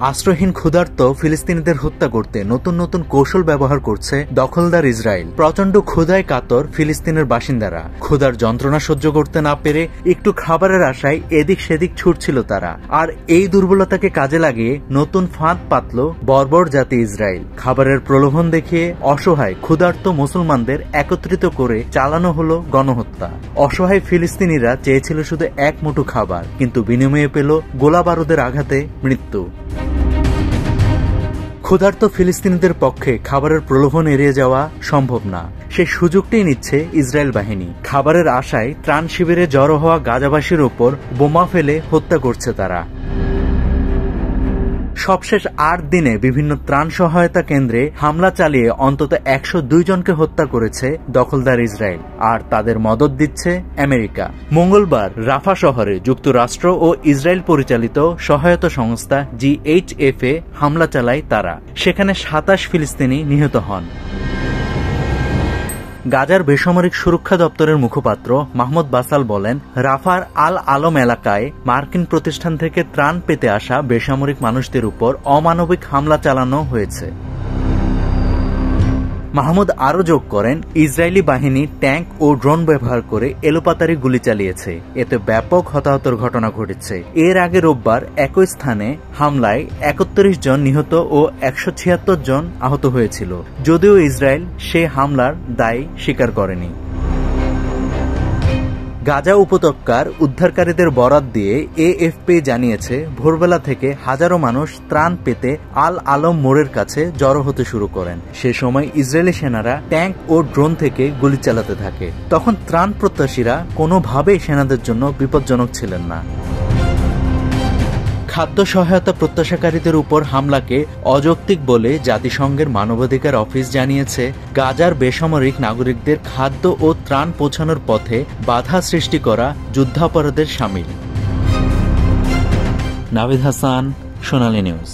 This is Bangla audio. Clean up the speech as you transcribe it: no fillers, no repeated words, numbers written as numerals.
আশ্রয়হীন ক্ষুধার্ত ফিলিস্তিনিদের হত্যা করতে নতুন নতুন কৌশল ব্যবহার করছে দখলদার ইসরায়েল। প্রচণ্ড ক্ষুধায় কাতর ফিলিস্তিনের বাসিন্দারা। ক্ষুধার যন্ত্রণা সহ্য করতে না পেরে একটু খাবারের আশায় এদিক সেদিক ছুটছিল তারা। আর এই দুর্বলতাকে কাজে লাগিয়ে নতুন ফাঁদ পাতল বর্বর জাতি ইসরায়েল। খাবারের প্রলোভন দেখিয়ে অসহায় ক্ষুধার্ত মুসলমানদের একত্রিত করে চালানো হলো গণহত্যা। অসহায় ফিলিস্তিনিরা চেয়েছিল শুধু এক মুঠো খাবার, কিন্তু বিনিময়ে পেল গোলা বারুদের আঘাতে মৃত্যু। ক্ষুধার্ত ফিলিস্তিনিদের পক্ষে খাবারের প্রলোভন এড়িয়ে যাওয়া সম্ভব না। সেই সুযোগটাই নিচ্ছে ইসরায়েল বাহিনী। খাবারের আশায় ত্রাণ শিবিরে জড়ো হওয়া গাজাবাসীর ওপর বোমা ফেলে হত্যা করছে তারা। সবশেষ 8 দিনে বিভিন্ন ত্রাণ সহায়তা কেন্দ্রে হামলা চালিয়ে অন্তত 102 জনকে হত্যা করেছে দখলদার ইসরায়েল। আর তাদের মদত দিচ্ছে আমেরিকা। মঙ্গলবার রাফা শহরে যুক্তরাষ্ট্র ও ইসরায়েল পরিচালিত সহায়তা সংস্থা GHF এ হামলা চালায় তারা। সেখানে 27 ফিলিস্তিনি নিহত হন। গাজার বেসামরিক সুরক্ষা দপ্তরের মুখপাত্র মাহমুদ বাসাল বলেন, রাফার আল আলম এলাকায় মার্কিন প্রতিষ্ঠান থেকে ত্রাণ পেতে আসা বেসামরিক মানুষদের উপর অমানবিক হামলা চালানো হয়েছে। মাহমুদ আরও যোগ করেন, ইসরায়েলি বাহিনী ট্যাঙ্ক ও ড্রোন ব্যবহার করে এলোপাতাড়ি গুলি চালিয়েছে। এতে ব্যাপক হতাহতের ঘটনা ঘটেছে। এর আগে রোববার একই স্থানে হামলায় 31 জন নিহত ও 176 জন আহত হয়েছিল, যদিও ইসরায়েল সে হামলার দায় স্বীকার করেনি। গাজা উপত্যকার উদ্ধারকারীদের বরাত দিয়ে এএফপি জানিয়েছে, ভোরবেলা থেকে হাজারো মানুষ ত্রাণ পেতে আল আলম মোড়ের কাছে জড়ো হতে শুরু করেন। সে সময় ইসরায়েলি সেনারা ট্যাঙ্ক ও ড্রোন থেকে গুলি চালাতে থাকে। তখন ত্রাণ প্রত্যাশীরা কোনোভাবেই সেনাদের জন্য বিপজ্জনক ছিলেন না। খাদ্য সহায়তা প্রত্যাশাকারীদের উপর হামলাকে অযৌক্তিক বলে জাতিসংঘের মানবাধিকার অফিস জানিয়েছে, গাজার বেসামরিক নাগরিকদের খাদ্য ও ত্রাণ পৌঁছানোর পথে বাধা সৃষ্টি করা যুদ্ধাপরাধের শামিল। নাভিদ হাসান, সোনালী নিউজ।